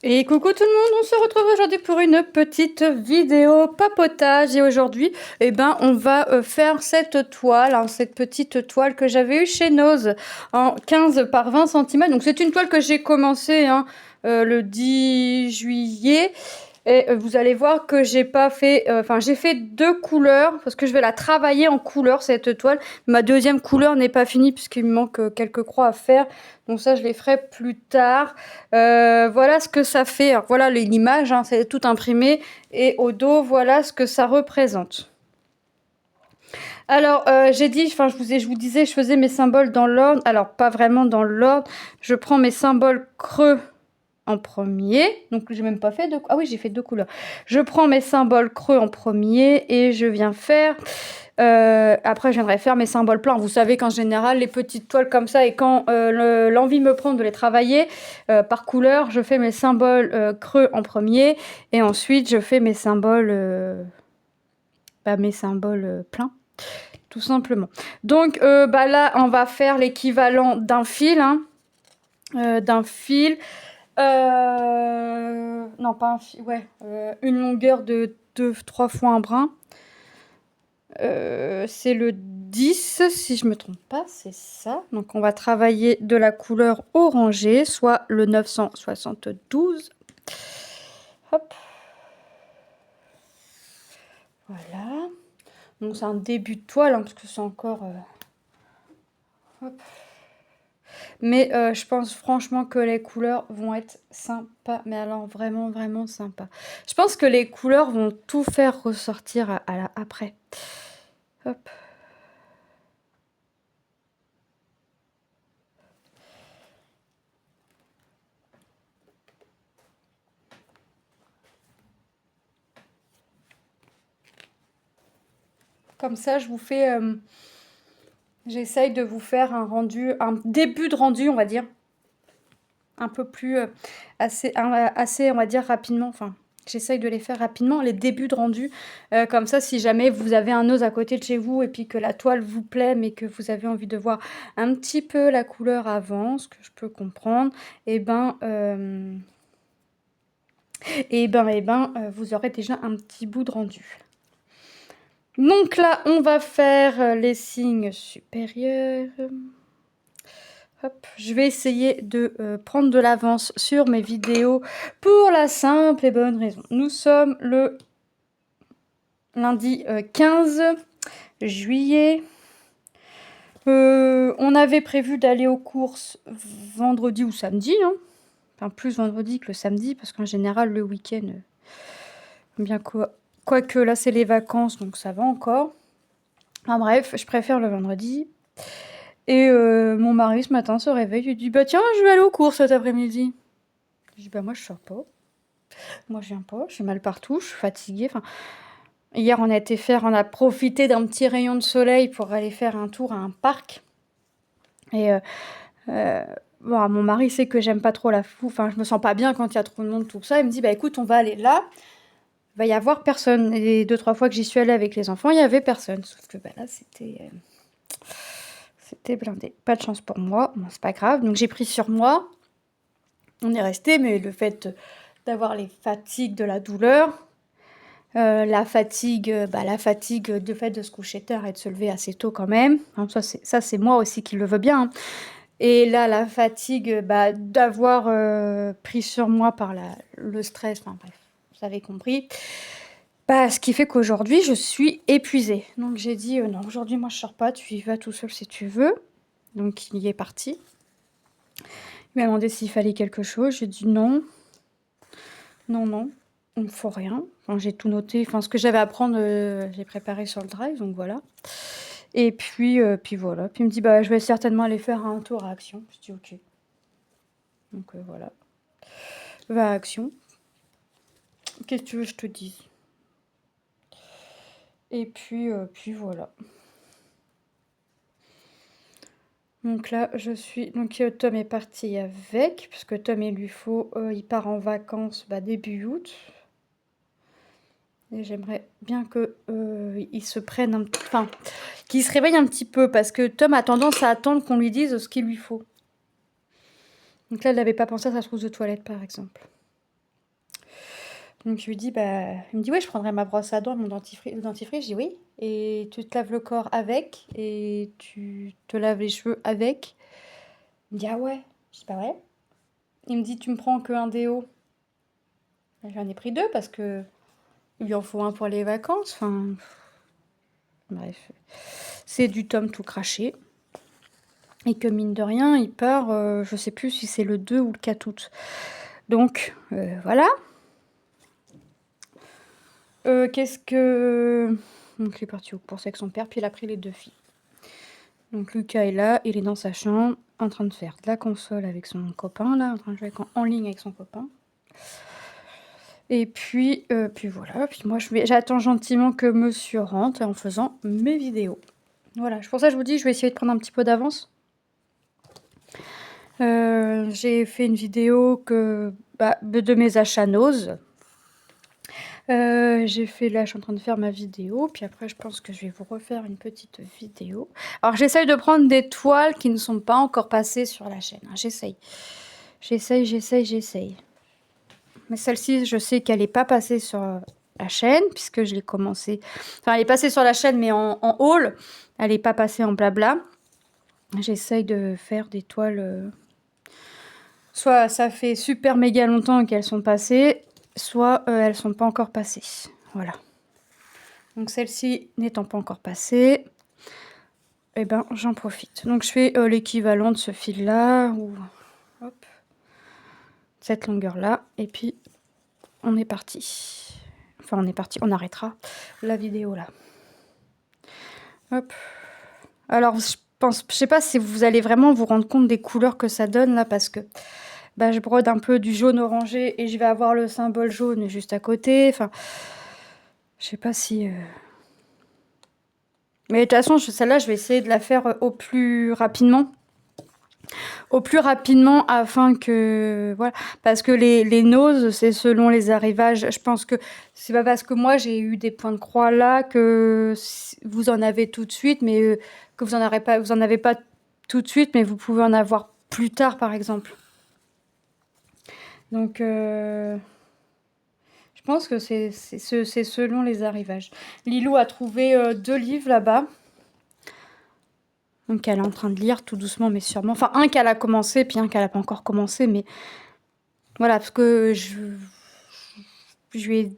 Et coucou tout le monde, on se retrouve aujourd'hui pour une petite vidéo papotage et aujourd'hui on va faire cette toile, hein, cette petite toile que j'avais eue chez Nose en 15 par 20 cm. Donc c'est une toile que j'ai commencé le 10 juillet. Et vous allez voir que j'ai pas fait, j'ai fait 2 couleurs parce que je vais la travailler en couleur cette toile. Ma deuxième couleur n'est pas finie puisqu'il me manque quelques croix à faire. Donc ça, je les ferai plus tard. Voilà ce que ça fait. Alors, voilà l'image, hein, c'est tout imprimé. Et au dos, voilà ce que ça représente. Alors, j'ai dit, je vous disais, je faisais mes symboles dans l'ordre. Alors, pas vraiment dans l'ordre. Je prends mes symboles creux en premier. Donc, j'ai même pas fait ah oui, j'ai fait 2 couleurs. Je prends mes symboles creux en premier et je viens faire... après, je viendrai faire mes symboles plans. Vous savez qu'en général, les petites toiles comme ça, et quand l'envie me prend de les travailler par couleur, je fais mes symboles creux en premier, et ensuite je fais mes symboles pleins, tout simplement. Donc là, on va faire l'équivalent d'un fil, hein, d'un fil. Non, pas un fil, ouais, une longueur de 3 fois un brin. C'est le 10, si je me trompe pas, c'est ça. Donc on va travailler de la couleur orangée, soit le 972. Hop. Voilà. Donc c'est un début de toile, hein, parce que c'est encore... Hop. Mais je pense franchement que les couleurs vont être sympas. Mais alors vraiment, vraiment sympas. Je pense que les couleurs vont tout faire ressortir après. Hop. Comme ça, je vous fais... j'essaye de vous faire un début de rendu, on va dire. Un peu plus... assez, on va dire, rapidement. Enfin, j'essaye de les faire rapidement, les débuts de rendu. Comme ça, si jamais vous avez un os à côté de chez vous et puis que la toile vous plaît, mais que vous avez envie de voir un petit peu la couleur avant, ce que je peux comprendre, vous aurez déjà un petit bout de rendu. Donc là, on va faire les signes supérieurs. Hop, je vais essayer de prendre de l'avance sur mes vidéos pour la simple et bonne raison. Nous sommes le lundi 15 juillet. On avait prévu d'aller aux courses vendredi ou samedi. Hein. Enfin, plus vendredi que le samedi, parce qu'en général, le week-end, bien quoique là, c'est les vacances, donc ça va encore. Enfin bref, je préfère le vendredi. Et mon mari, ce matin, se réveille, il dit « Bah tiens, je vais aller aux courses cet après-midi. » Je dis « Bah moi, je sors pas. Moi, je viens pas, je suis mal partout, je suis fatiguée. » Enfin, hier, on a profité d'un petit rayon de soleil pour aller faire un tour à un parc. Et bon, mon mari sait que j'aime pas trop la foule. Enfin, je me sens pas bien quand il y a trop de monde, tout ça. Il me dit « Bah écoute, on va aller là. Il va y avoir personne. » Et les 2-3 fois que j'y suis allée avec les enfants, il y avait personne. Sauf que bah, là, c'était blindé. Pas de chance pour moi. Bon, c'est pas grave. Donc j'ai pris sur moi. On est resté, mais le fait d'avoir les fatigues de la douleur, la fatigue de fait de se coucher tard et de se lever assez tôt quand même. Hein, ça c'est moi aussi qui le veux bien. Hein. Et là, la fatigue d'avoir pris sur moi par le stress, enfin bref, vous avez compris. Ce qui fait qu'aujourd'hui, je suis épuisée. Donc j'ai dit, non, aujourd'hui, moi, je sors pas, tu y vas tout seul si tu veux. Donc il y est parti. Il m'a demandé s'il fallait quelque chose. J'ai dit non. Non, il me faut rien. Enfin, j'ai tout noté. Enfin, ce que j'avais à prendre, j'ai préparé sur le drive, donc voilà. Et puis voilà. Puis il me dit, bah, je vais certainement aller faire un tour à Action. Je dis, ok. Donc voilà. Va à Action. Qu'est-ce que tu veux que je te dise? Et puis voilà. Donc là, donc Tom est parti avec, parce que Tom, il lui faut... il part en vacances début août. Et j'aimerais bien qu'il se prenne enfin, qu'il se réveille un petit peu, parce que Tom a tendance à attendre qu'on lui dise ce qu'il lui faut. Donc là, il n'avait pas pensé à sa trousse de toilette, par exemple. Donc je lui dis, bah, il me dit, ouais, je prendrai ma brosse à dents, mon dentifrice, le dentifrice. Je dis oui. Et tu te laves le corps avec, et tu te laves les cheveux avec. Il me dit, ah ouais. Je dis, bah ouais. Il me dit, tu me prends que un déo. J'en ai pris deux parce que il lui en faut un pour les vacances. Enfin, bref. C'est du tome tout craché. Et que mine de rien, il part, je sais plus si c'est le 2 ou le 4 août. Donc, voilà. Qu'est-ce que... Donc, il est parti aux courses avec son père, puis il a pris les deux filles. Donc, Lucas est là, il est dans sa chambre, en train de faire de la console avec son copain, là, en train de jouer en ligne avec son copain. Et puis voilà, puis moi, j'attends gentiment que monsieur rentre en faisant mes vidéos. Voilà, c'est pour ça que je vous dis, je vais essayer de prendre un petit peu d'avance. J'ai fait une vidéo de mes achats Nose. J'ai fait là, je suis en train de faire ma vidéo, puis après je pense que je vais vous refaire une petite vidéo. Alors j'essaye de prendre des toiles qui ne sont pas encore passées sur la chaîne, hein. J'essaye. Mais celle-ci, je sais qu'elle n'est pas passée sur la chaîne, puisque je l'ai commencé... Enfin, elle est passée sur la chaîne, mais en haul. Elle n'est pas passée en blabla. J'essaye de faire des toiles... Soit ça fait super méga longtemps qu'elles sont passées, soit elles sont pas encore passées. Voilà. Donc celle-ci n'étant pas encore passée, eh ben j'en profite. Donc je fais l'équivalent de ce fil-là, ou hop, cette longueur-là, et puis on est parti. Enfin on est parti, on arrêtera la vidéo là. Hop. Alors je sais pas si vous allez vraiment vous rendre compte des couleurs que ça donne là, parce que bah, je brode un peu du jaune orangé et je vais avoir le symbole jaune juste à côté. Enfin, je sais pas si... Mais de toute façon, celle-là, je vais essayer de la faire au plus rapidement. Au plus rapidement afin que... Voilà. Parce que les noses, c'est selon les arrivages. Je pense que c'est pas parce que moi, j'ai eu des points de croix là que vous en avez tout de suite, mais que vous en avez pas tout de suite, mais vous pouvez en avoir plus tard, par exemple. Donc... Je pense que c'est selon les arrivages. Lilou a trouvé 2 livres là-bas. Donc elle est en train de lire tout doucement mais sûrement. Enfin un qu'elle a commencé puis un qu'elle n'a pas encore commencé. Mais voilà, parce que je lui ai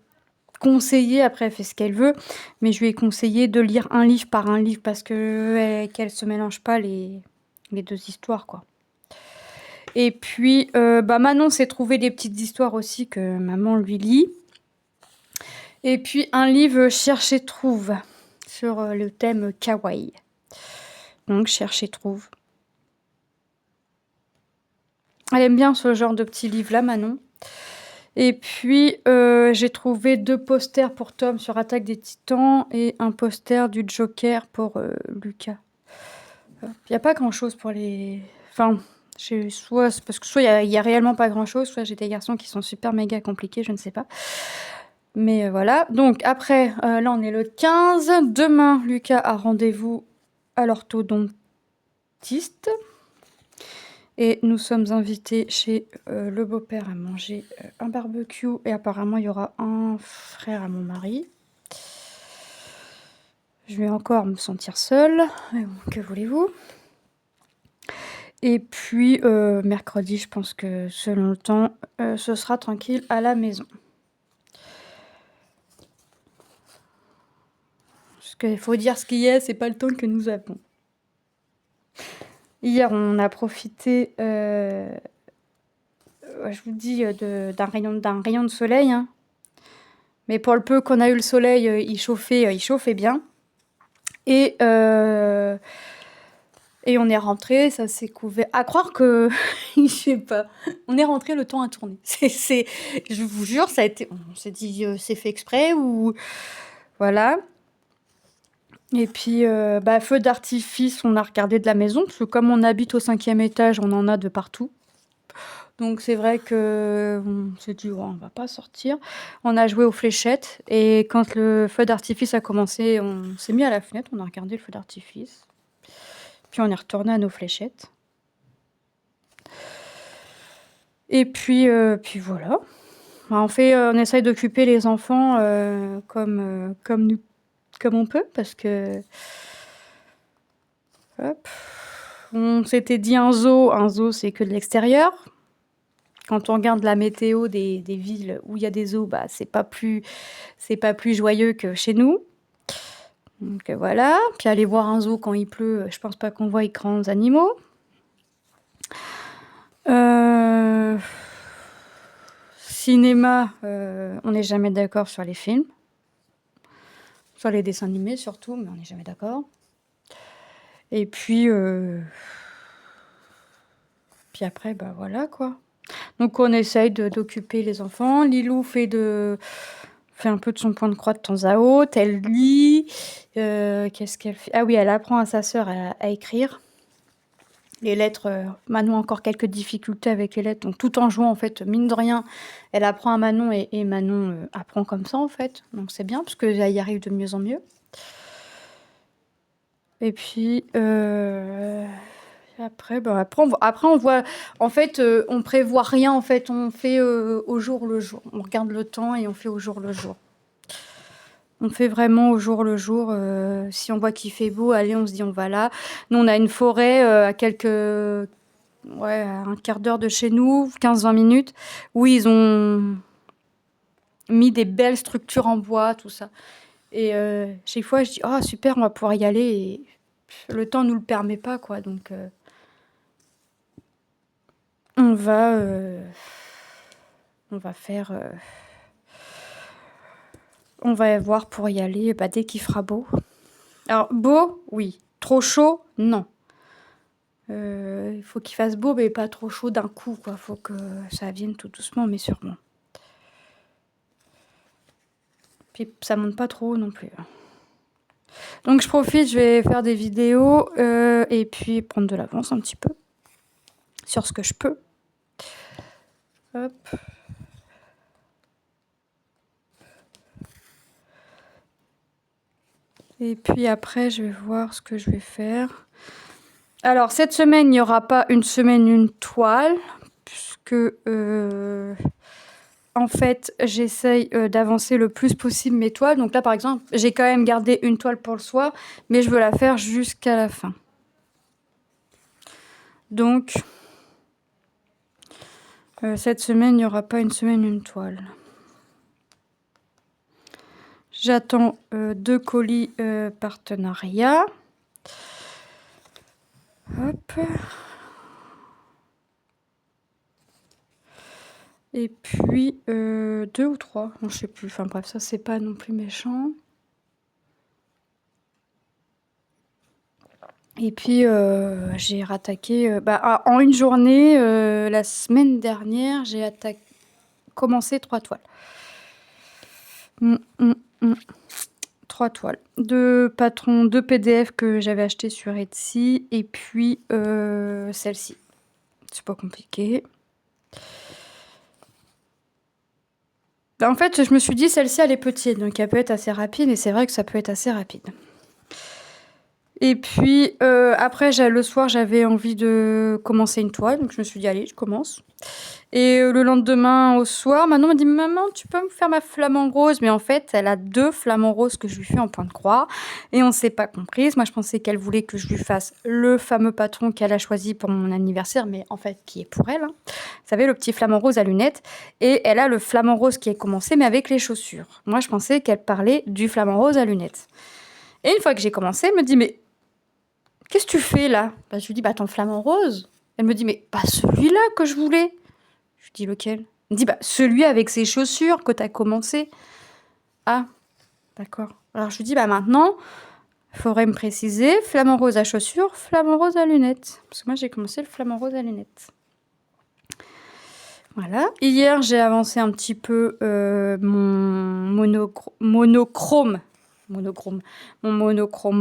conseillé, après elle fait ce qu'elle veut, mais je lui ai conseillé de lire un livre par un livre parce que qu'elle se mélange pas les deux histoires, quoi. Et puis Manon s'est trouvé des petites histoires aussi que maman lui lit. Et puis un livre Cherche et trouve sur le thème kawaii. Donc Cherche et trouve. Elle aime bien ce genre de petits livres là, Manon. Et puis j'ai trouvé 2 posters pour Tom sur Attaque des Titans et un poster du Joker pour Lucas. Il n'y a pas grand chose pour les... Enfin, parce que soit il y a réellement pas grand chose, soit j'ai des garçons qui sont super méga compliqués, je ne sais pas. Mais voilà. Donc après, là on est le 15. Demain, Lucas a rendez-vous à l'orthodontiste. Et nous sommes invités chez le beau-père à manger un barbecue. Et apparemment, il y aura un frère à mon mari. Je vais encore me sentir seule. Mais bon, que voulez-vous? Et puis, mercredi, je pense que selon le temps, ce sera tranquille à la maison. Parce qu'il faut dire ce qu'il y a, c'est pas le temps que nous avons. Hier, on a profité, je vous dis, d'un rayon de soleil, hein. Mais pour le peu qu'on a eu le soleil, il chauffait bien. Et on est rentré, ça s'est couvert. À croire que, je sais pas, on est rentré, le temps a tourné. Je vous jure, ça a été, on s'est dit, c'est fait exprès ou voilà. Et puis, feu d'artifice, on a regardé de la maison, parce que comme on habite au 5e étage, on en a de partout. Donc c'est vrai que on s'est dit, oh, on va pas sortir. On a joué aux fléchettes, et quand le feu d'artifice a commencé, on s'est mis à la fenêtre, on a regardé le feu d'artifice. Puis on est retourné à nos fléchettes. Et puis voilà. Bah, on essaye d'occuper les enfants comme on peut, parce que hop, on s'était dit un zoo c'est que de l'extérieur. Quand on regarde la météo des villes où il y a des zoos, bah, c'est pas plus joyeux que chez nous. Donc voilà. Puis aller voir un zoo quand il pleut, je pense pas qu'on voit les grands animaux. Cinéma, on n'est jamais d'accord sur les films. Sur les dessins animés surtout, mais on n'est jamais d'accord. Et puis après, bah voilà quoi. Donc on essaye d'occuper les enfants. Lilou fait un peu de son point de croix de temps à autre. Elle lit. Qu'est-ce qu'elle fait? Ah oui, elle apprend à sa sœur à écrire. Les lettres, Manon a encore quelques difficultés avec les lettres. Donc tout en jouant, en fait, mine de rien, elle apprend à Manon et Manon apprend comme ça, en fait. Donc c'est bien, parce qu'elle y arrive de mieux en mieux. Et puis après on voit, en fait, on prévoit rien, en fait, on fait au jour le jour. On regarde le temps et on fait au jour le jour. On fait vraiment au jour le jour. Si on voit qu'il fait beau, allez, on se dit on va là. Nous, on a une forêt à un quart d'heure de chez nous, 15-20 minutes, où ils ont mis des belles structures en bois, tout ça. Et chaque fois, je dis, oh super, on va pouvoir y aller. Et le temps nous le permet pas, quoi. Donc, on va faire... on va voir pour y aller dès qu'il fera beau. Alors, beau, oui. Trop chaud, non. Il faut qu'il fasse beau, mais pas trop chaud d'un coup, quoi. Faut que ça vienne tout doucement, mais sûrement. Puis ça monte pas trop haut non plus. Donc je profite, je vais faire des vidéos et puis prendre de l'avance un petit peu sur ce que je peux. Hop. Et puis après, je vais voir ce que je vais faire. Alors, cette semaine, il n'y aura pas une semaine, une toile, puisque, en fait, j'essaye d'avancer le plus possible mes toiles. Donc là, par exemple, j'ai quand même gardé une toile pour le soir, mais je veux la faire jusqu'à la fin. Donc, cette semaine, il n'y aura pas une semaine, une toile. J'attends 2 colis partenariat. Hop. Et puis 2 ou 3, bon, je sais plus. Enfin bref, ça c'est pas non plus méchant. Et puis j'ai rattaqué en une journée la semaine dernière, j'ai commencé 3 toiles. 3 toiles. 2 patrons, 2 PDF que j'avais acheté sur Etsy et puis celle-ci. C'est pas compliqué. En fait, je me suis dit, celle-ci, elle est petite, donc elle peut être assez rapide, et c'est vrai que ça peut être assez rapide. Et puis, après, le soir, j'avais envie de commencer une toile, donc je me suis dit, allez, je commence. Et le lendemain, au soir, Manon m'a dit, maman, tu peux me faire ma flamant rose? Mais en fait, elle a 2 flamants roses que je lui fais en point de croix, et on ne s'est pas comprise. Moi, je pensais qu'elle voulait que je lui fasse le fameux patron qu'elle a choisi pour mon anniversaire, mais en fait, qui est pour elle. Hein. Vous savez, le petit flamant rose à lunettes. Et elle a le flamant rose qui est commencé, mais avec les chaussures. Moi, je pensais qu'elle parlait du flamant rose à lunettes. Et une fois que j'ai commencé, elle me dit, mais qu'est-ce que tu fais là? Je lui dis, ton flamant rose. Elle me dit, mais pas celui-là que je voulais. Je lui dis, lequel? Elle me dit, celui avec ses chaussures que tu as commencé. Ah, d'accord. Alors je lui dis, maintenant, il faudrait me préciser, flamant rose à chaussures, flamant rose à lunettes. Parce que moi, j'ai commencé le flamant rose à lunettes. Voilà. Hier, j'ai avancé un petit peu mon monochrome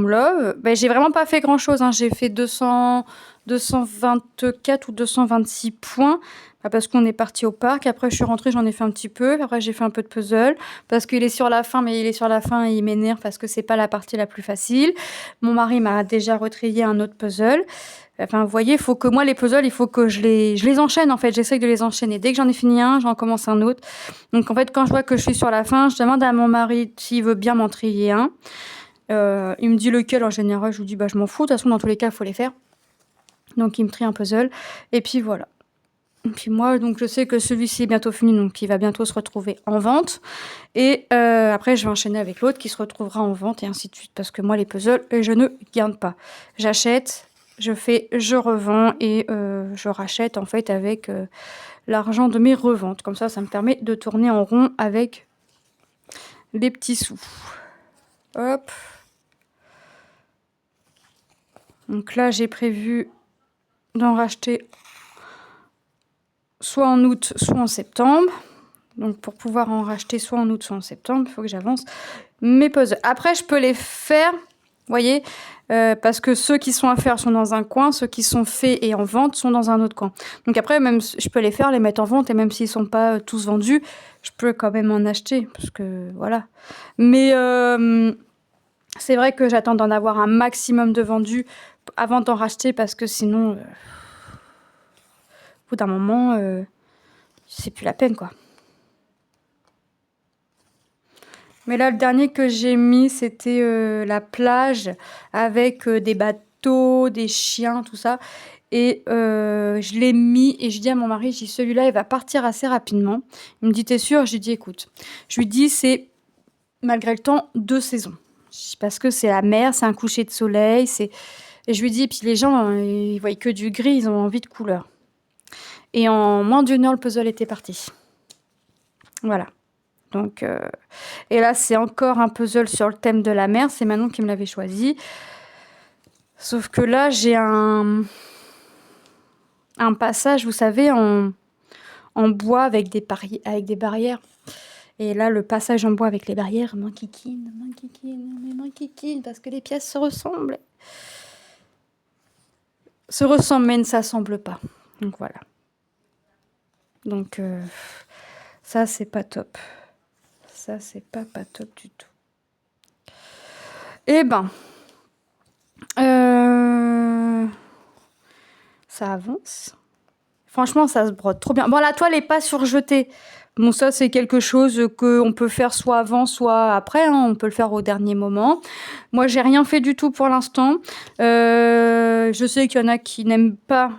Love. J'ai vraiment pas fait grand chose. Hein. J'ai fait 224 ou 226 points parce qu'on est parti au parc. Après, je suis rentrée, j'en ai fait un petit peu. Après, j'ai fait un peu de puzzle parce qu'il est sur la fin, mais il est sur la fin et il m'énerve parce que c'est pas la partie la plus facile. Mon mari m'a déjà retrayé un autre puzzle. Enfin, vous voyez, il faut que moi, les puzzles, il faut que je les enchaîne, en fait. J'essaye de les enchaîner. Dès que j'en ai fini un, j'en commence un autre. Donc, en fait, quand je vois que je suis sur la fin, je demande à mon mari s'il veut bien m'en trier un. Il me dit lequel, en général. Je lui dis, bah, je m'en fous. De toute façon, dans tous les cas, il faut les faire. Donc, il me trie un puzzle. Et puis, voilà. Et puis moi, donc je sais que celui-ci est bientôt fini, donc il va bientôt se retrouver en vente. Et après, je vais enchaîner avec l'autre qui se retrouvera en vente et ainsi de suite. Parce que moi, les puzzles, je ne garde pas. J'achète, je revends et je rachète en fait avec l'argent de mes reventes. Comme ça me permet de tourner en rond avec les petits sous. Hop. Donc là, j'ai prévu d'en racheter soit en août, soit en septembre. Donc pour pouvoir en racheter soit en août, soit en septembre, il faut que j'avance mes puzzles. Après, je peux les faire, vous voyez, parce que ceux qui sont à faire sont dans un coin, ceux qui sont faits et en vente sont dans un autre coin. Donc après, même je peux les faire, les mettre en vente, et même s'ils ne sont pas tous vendus, je peux quand même en acheter, parce que voilà. Mais c'est vrai que j'attends d'en avoir un maximum de vendus avant d'en racheter, parce que sinon, au bout d'un moment, c'est plus la peine, quoi. Mais là, le dernier que j'ai mis, c'était la plage avec des bateaux, des chiens, tout ça. Et je l'ai mis et je dis à mon mari, je dis celui-là, il va partir assez rapidement. Il me dit, t'es sûr? Je lui dis, écoute, je lui dis, c'est malgré le temps 2 saisons. Parce que c'est la mer, c'est un coucher de soleil. Et je lui dis, et puis les gens, ils voient que du gris, ils ont envie de couleur. Et en moins d'1 heure, le puzzle était parti. Voilà. Donc, et là, c'est encore un puzzle sur le thème de la mer. C'est Manon qui me l'avait choisi. Sauf que là, j'ai un passage, vous savez, en bois avec des barrières. Et là, le passage en bois avec les barrières m'enquiquine, parce que les pièces se ressemblent. Se ressemblent, mais ne s'assemblent pas. Donc, voilà. Donc, ça, c'est pas top. Ça, c'est pas top du tout. Eh ben, ça avance. Franchement, ça se brode trop bien. Bon, la toile n'est pas surjetée. Bon, ça, c'est quelque chose qu'on peut faire soit avant, soit après. Hein. On peut le faire au dernier moment. Moi, j'ai rien fait du tout pour l'instant. Je sais qu'il y en a qui n'aiment pas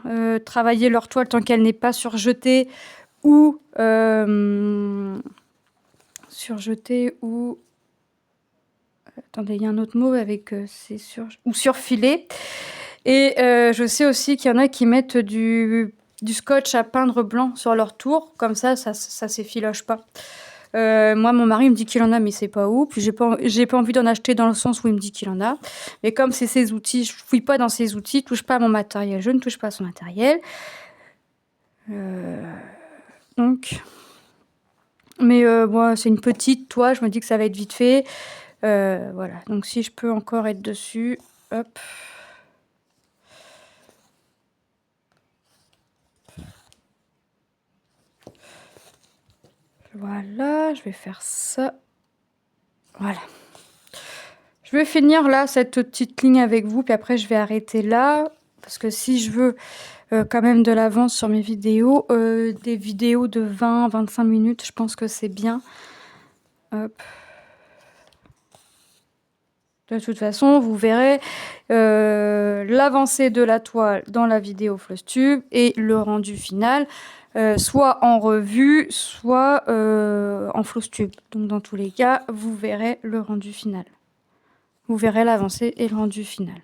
travailler leur toile tant qu'elle n'est pas surjetée ou attendez, il y a un autre mot avec ou surfilé. Et je sais aussi qu'il y en a qui mettent du scotch à peindre blanc sur leur tour, comme ça s'effiloche pas. Moi, mon mari me dit qu'il en a, mais c'est pas où. Puis j'ai pas envie d'en acheter dans le sens où il me dit qu'il en a. Mais comme c'est ses outils, je fouille pas dans ses outils, touche pas à mon matériel, je ne touche pas à son matériel. Donc, mais moi, c'est une petite toile, je me dis que ça va être vite fait. Voilà. Donc si je peux encore être dessus, hop. Voilà, je vais faire ça. Voilà. Je vais finir là cette petite ligne avec vous, puis après je vais arrêter là. Parce que si je veux quand même de l'avance sur mes vidéos, des vidéos de 20-25 minutes, je pense que c'est bien. Hop. De toute façon, vous verrez l'avancée de la toile dans la vidéo Flosstube et le rendu final, soit en revue, soit en Flosstube. Donc dans tous les cas, vous verrez le rendu final. Vous verrez l'avancée et le rendu final.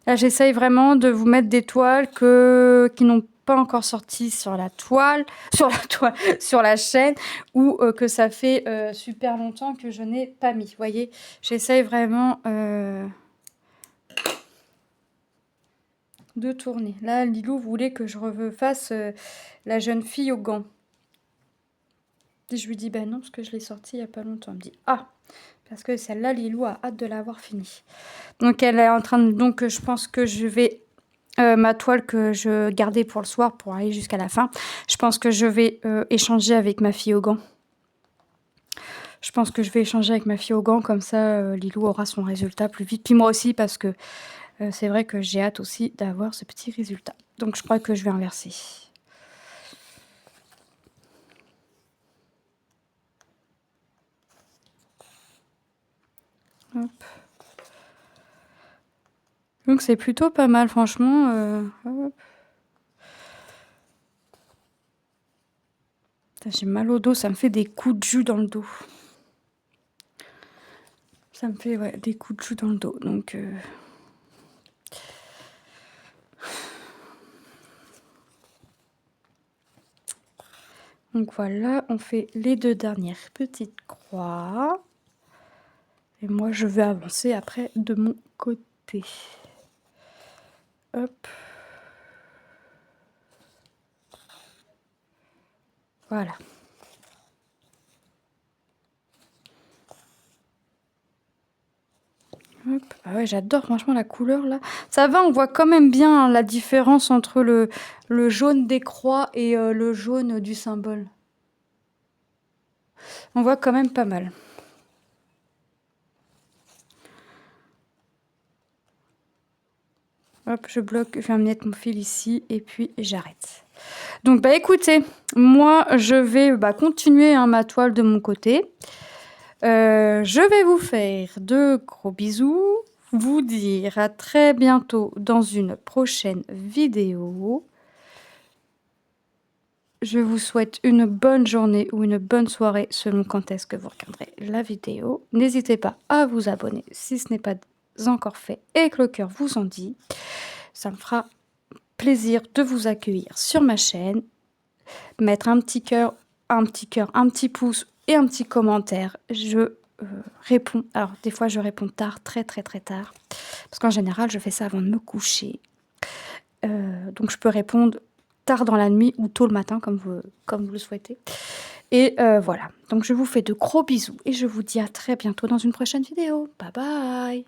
Là, j'essaye vraiment de vous mettre des toiles qui n'ont pas encore sorti sur la chaîne, ou que ça fait super longtemps que je n'ai pas mis. Vous voyez, j'essaye vraiment de tourner. Là, Lilou voulait que je refasse la jeune fille aux gants. Et je lui dis, ben non, parce que je l'ai sortie il n'y a pas longtemps. Elle me dit, ah, parce que celle-là, Lilou a hâte de l'avoir finie. Donc, elle est en train de... Donc, je pense que je vais... ma toile que je gardais pour le soir, pour aller jusqu'à la fin, je pense que je vais échanger avec ma fille aux gants. Je pense que je vais échanger avec ma fille aux gants, comme ça, Lilou aura son résultat plus vite. Puis moi aussi, parce que C'est vrai que j'ai hâte aussi d'avoir ce petit résultat. Donc je crois que je vais inverser. Hop. Donc c'est plutôt pas mal franchement, hop. J'ai mal au dos, ça me fait des coups de jus dans le dos. Ça me fait ouais, des coups de jus dans le dos, donc voilà, on fait les 2 dernières petites croix. Et moi, je vais avancer après de mon côté. Hop. Voilà. Hop. Ah ouais, j'adore franchement la couleur là. Ça va, on voit quand même bien la différence entre le jaune des croix et le jaune du symbole. On voit quand même pas mal. Hop, je bloque, je vais mettre mon fil ici et puis j'arrête. Donc bah écoutez, moi je vais continuer ma toile de mon côté. Je vais vous faire de gros bisous, vous dire à très bientôt dans une prochaine vidéo. Je vous souhaite une bonne journée ou une bonne soirée selon quand est-ce que vous regarderez la vidéo. N'hésitez pas à vous abonner si ce n'est pas encore fait et que le cœur vous en dit. Ça me fera plaisir de vous accueillir sur ma chaîne. Mettre un petit cœur, un petit pouce et un petit commentaire. Je réponds. Alors, des fois, je réponds tard, très tard. Parce qu'en général, je fais ça avant de me coucher. Donc, je peux répondre tard dans la nuit ou tôt le matin, comme vous le souhaitez. Et voilà. Donc, je vous fais de gros bisous et je vous dis à très bientôt dans une prochaine vidéo. Bye bye!